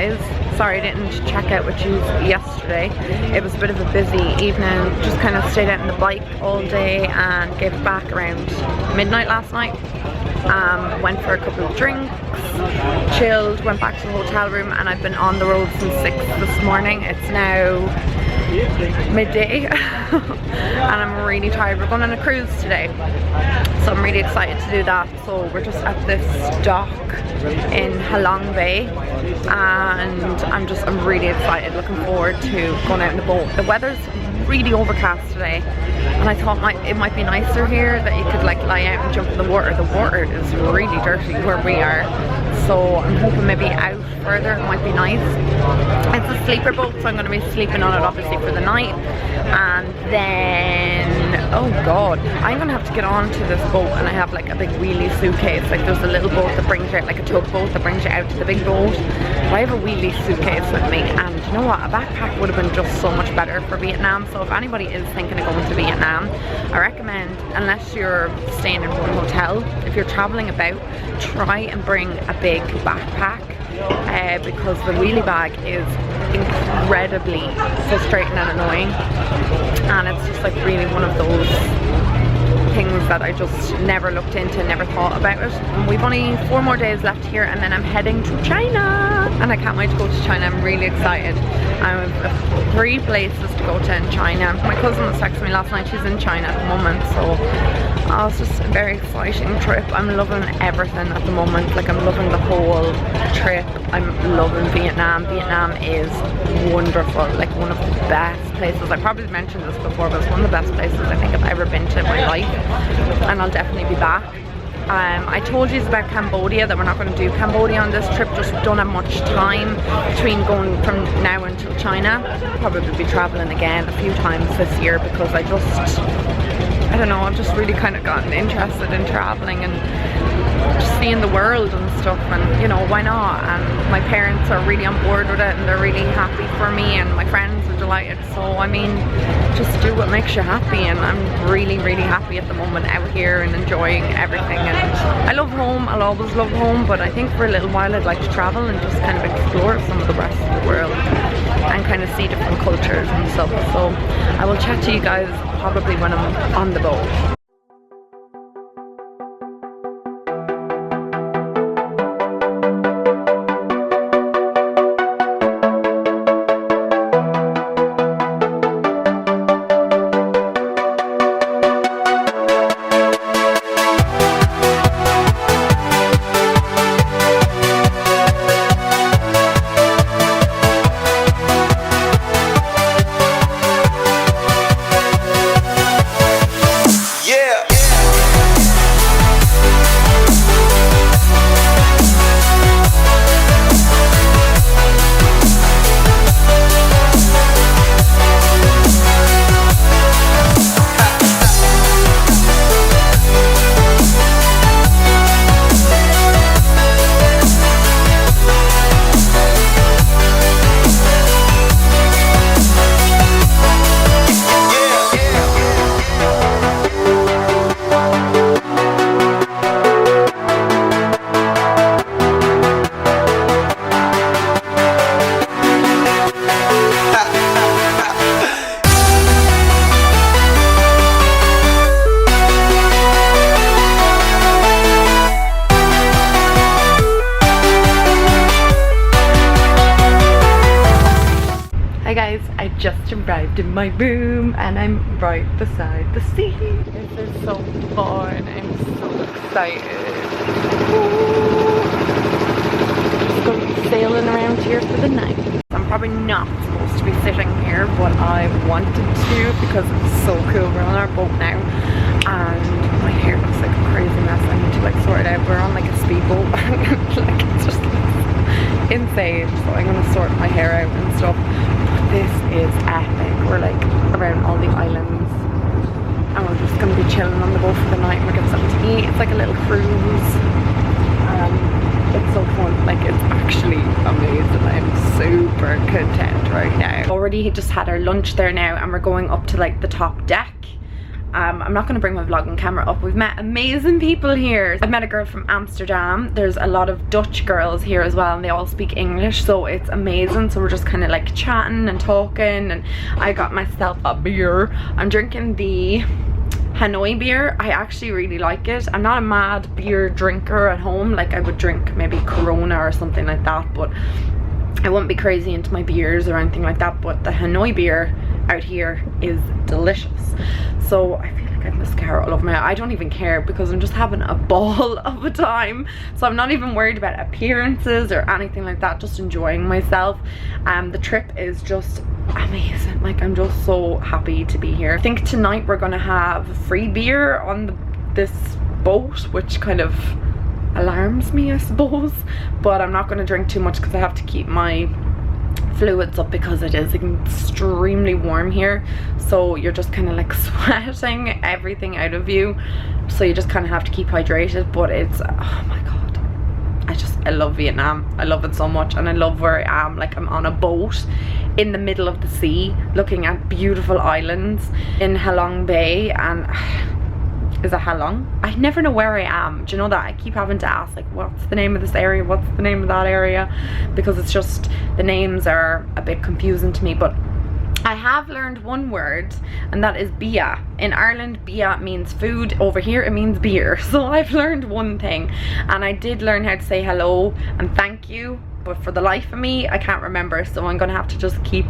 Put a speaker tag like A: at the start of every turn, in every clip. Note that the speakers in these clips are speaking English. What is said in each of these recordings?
A: guys. Sorry I didn't check out with you yesterday. It was a bit of a busy evening. Just kind of stayed out on the bike all day and gave it back around midnight last night. Went for a couple of drinks, chilled, went back to the hotel room, and I've been on the road since 6 this morning. It's now midday and I'm really tired. We're going on a cruise today, so I'm really excited to do that. So we're just at this dock in Halong Bay and I'm really excited, looking forward to going out in the boat. The weather's really overcast today and I thought it might be nicer here, that you could like lie out and jump in the water. The water is really dirty where we are, so I'm hoping maybe out further it might be nice. It's a sleeper boat, so I'm going to be sleeping on it obviously for the night, and then oh god, I'm going to have to get onto this boat, and I have like a big wheelie suitcase. Like there's a little boat that brings you out, like a tugboat that brings you out to the big boat, but I have a wheelie suitcase with me, and you know what, a backpack would have been just so much better for Vietnam. So if anybody is thinking of going to Vietnam, I recommend, unless you're staying in one hotel, if you're traveling about, try and bring a big backpack, because the wheelie bag is incredibly frustrating and annoying, and it's just like really one of those things that I just never looked into, never thought about it. And we've only 4 more days left here, and then I'm heading to China, and I can't wait to go to China. I'm really excited. I have 3 places to go to in China. My cousin was texting me last night, she's in China at the moment, so it's just a very exciting trip. I'm loving everything at the moment. Like I'm loving the whole trip. I'm loving Vietnam. Vietnam is wonderful, like one of the best places. I probably mentioned this before, but it's one of the best places I think I've ever been to in my life, and I'll definitely be back. I told you about Cambodia, that we're not going to do Cambodia on this trip, just don't have much time between going from now until China. I'll probably be traveling again a few times this year, because I don't know, I've just really kind of gotten interested in traveling and just seeing the world and stuff, and you know, why not? And my parents are really on board with it, and they're really happy for me, and my friends are delighted. So I mean, just do what makes you happy, and I'm really happy at the moment out here and enjoying everything. And I love home, I'll always love home, but I think for a little while I'd like to travel and just kind of explore some of the rest of the world and kind of see different cultures and stuff. So I will chat to you guys probably when I'm on the boat. Just arrived in my room and I'm right beside the sea. This is so fun. I'm so excited. Ooh. Just going to be sailing around here for the night. I'm probably not supposed to be sitting here, but I wanted to because it's so cool. We're on our boat now and my hair looks like a crazy mess. I need to like sort it out. We're on like a speedboat. Like it's just insane. So I'm going to sort my hair out and stuff. This is epic. We're like around all the islands and we're just going to be chilling on the boat for the night, and we're getting something to eat. It's like a little cruise. It's so fun. Like it's actually amazing. I'm super content right now. Already just had our lunch there now, and we're going up to like the top deck I'm not going to bring my vlogging camera up. We've met amazing people here. I've met a girl from Amsterdam. There's a lot of Dutch girls here as well, and they all speak English, so it's amazing. So we're just kind of like chatting and talking, and I got myself a beer. I'm drinking the Hanoi beer. I actually really like it. I'm not a mad beer drinker at home. Like, I would drink maybe Corona or something like that, but I wouldn't be crazy into my beers or anything like that. But the Hanoi beer out here is delicious. So I feel like I have mascara all over my eye. I don't even care because I'm just having a ball of a time. So I'm not even worried about appearances or anything like that, just enjoying myself. The trip is just amazing. Like, I'm just so happy to be here. I think tonight we're gonna have free beer on this boat, which kind of alarms me, I suppose, but I'm not going to drink too much because I have to keep my fluids up because it is extremely warm here. So you're just kind of like sweating everything out of you, so you just kind of have to keep hydrated. But it's, oh my god, I love Vietnam. I love it so much, and I love where I am. Like, I'm on a boat in the middle of the sea looking at beautiful islands in Halong Bay. And is it Halong? I never know where I am. Do you know that? I keep having to ask, like, what's the name of this area? What's the name of that area? Because it's just, the names are a bit confusing to me. But I have learned one word, and that is bia. In Ireland, bia means food. Over here, it means beer. So I've learned one thing, and I did learn how to say hello and thank you, but for the life of me, I can't remember. So I'm gonna have to just keep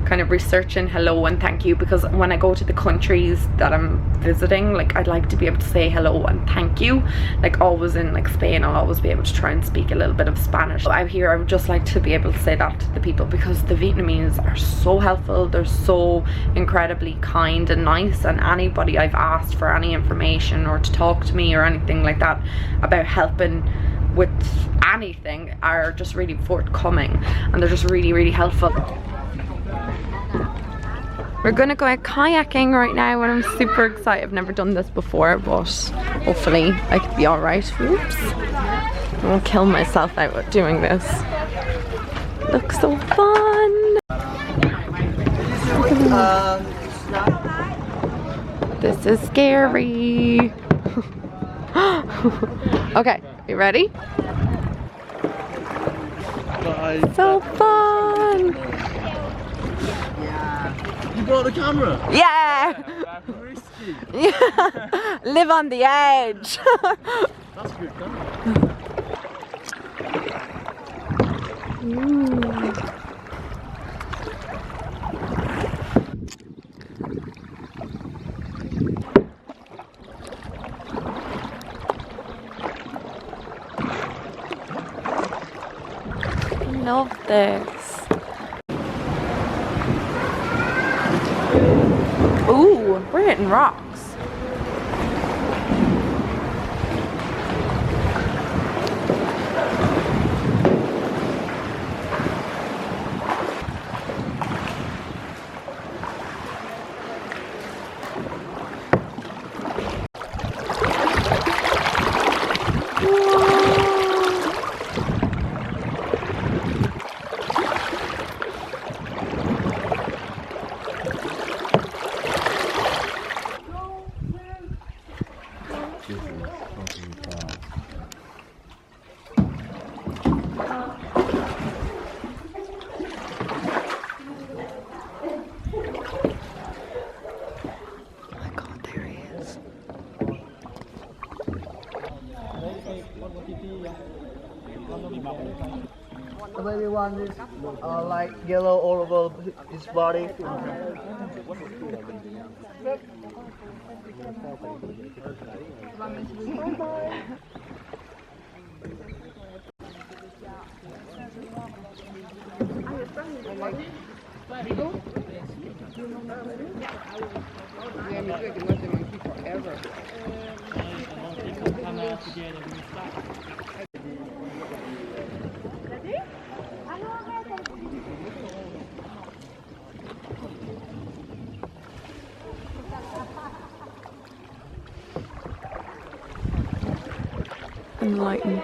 A: kind of researching hello and thank you, because when I go to the countries that I'm visiting, like, I'd like to be able to say hello and thank you. Like, always in like Spain, I'll always be able to try and speak a little bit of Spanish. Out here, I would just like to be able to say that to the people, because the Vietnamese are so helpful. They're so incredibly kind and nice, and anybody I've asked for any information or to talk to me or anything like that about helping with anything are just really forthcoming, and they're just really helpful. We're gonna go out kayaking right now, and I'm super excited. I've never done this before, but hopefully I could be alright. Oops, I won't kill myself out with doing this. Looks so fun. This is scary. Okay, you ready?
B: Bye.
A: So fun!
B: You brought the camera?
A: Yeah!
B: Risky.
A: Yeah. Live on the edge.
B: That's good,
A: Love this. Ooh, we're hitting rocks.
B: The baby one is like yellow all over his body.
A: Enlightened.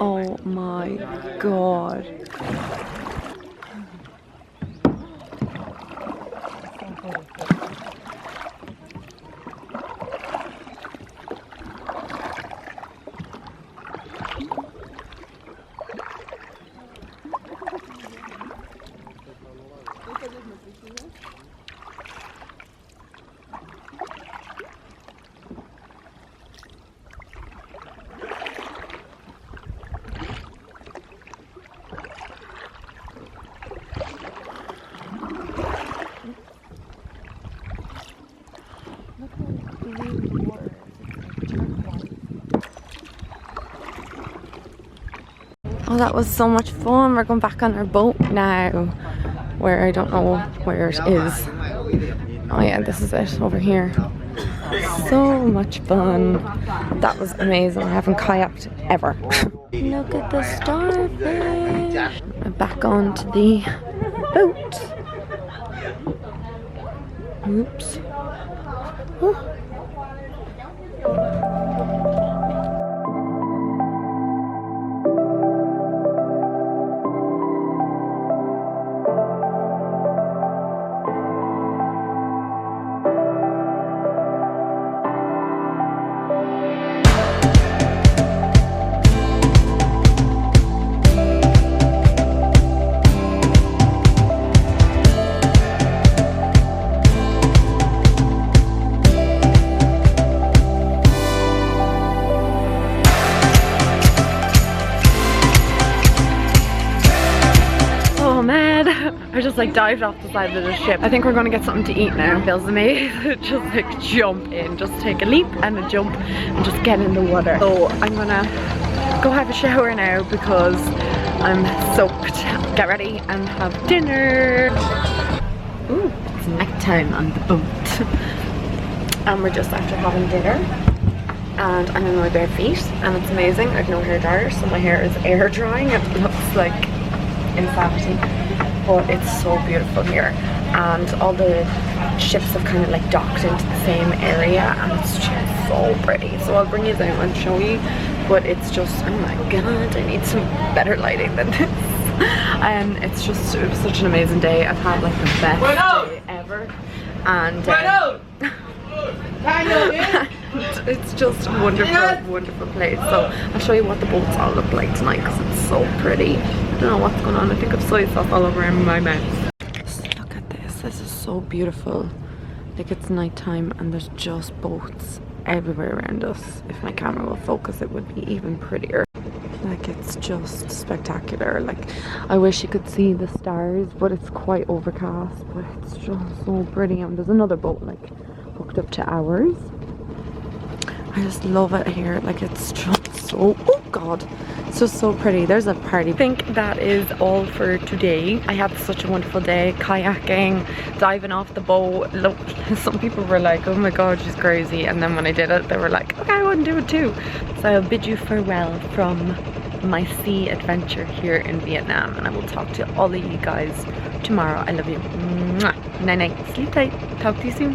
A: Oh my god. Oh, that was so much fun. We're going back on our boat now, where I don't know where it is. Oh yeah, this is it over here. So much fun. That was amazing. I haven't kayaked ever. Look at the starfish. I'm back onto the boat. Oops. Oh. I just like dived off the side of the ship. I think we're gonna get something to eat now. Feels amazing. Just like jump in, just take a leap and a jump and just get in the water. So I'm gonna go have a shower now because I'm soaked. Get ready and have dinner. Ooh, it's nighttime on the boat. And we're just after having dinner. And I'm in my bare feet and it's amazing. I've no hair dryer, so my hair is air drying. It looks like insanity. But it's so beautiful here, and all the ships have kind of like docked into the same area, and it's just so pretty. So I'll bring you down and show you, but it's just, oh my god, I need some better lighting than this. It's just, it was such an amazing day. I've had like the best day ever, and it's just a wonderful, wonderful place. So I'll show you what the boats all look like tonight because it's so pretty. I don't know what's going on. I think I've soy sauce all over my mouth. Just look at this. This is so beautiful. Like, it's nighttime and there's just boats everywhere around us. If my camera will focus, it would be even prettier. Like, it's just spectacular. Like, I wish you could see the stars, but it's quite overcast. But it's just so pretty. And there's another boat like hooked up to ours. I just love it here. Like, it's just so, oh god, it's just so pretty. There's a party. I think that is all for today. I had such a wonderful day kayaking, diving off the boat. Look, some people were like, oh my god, she's crazy, and then when I did it they were like, okay, I want to do it too. So I'll bid you farewell from my sea adventure here in Vietnam, and I will talk to all of you guys tomorrow. I love you. Mwah. Night night. Sleep tight. Talk to you soon.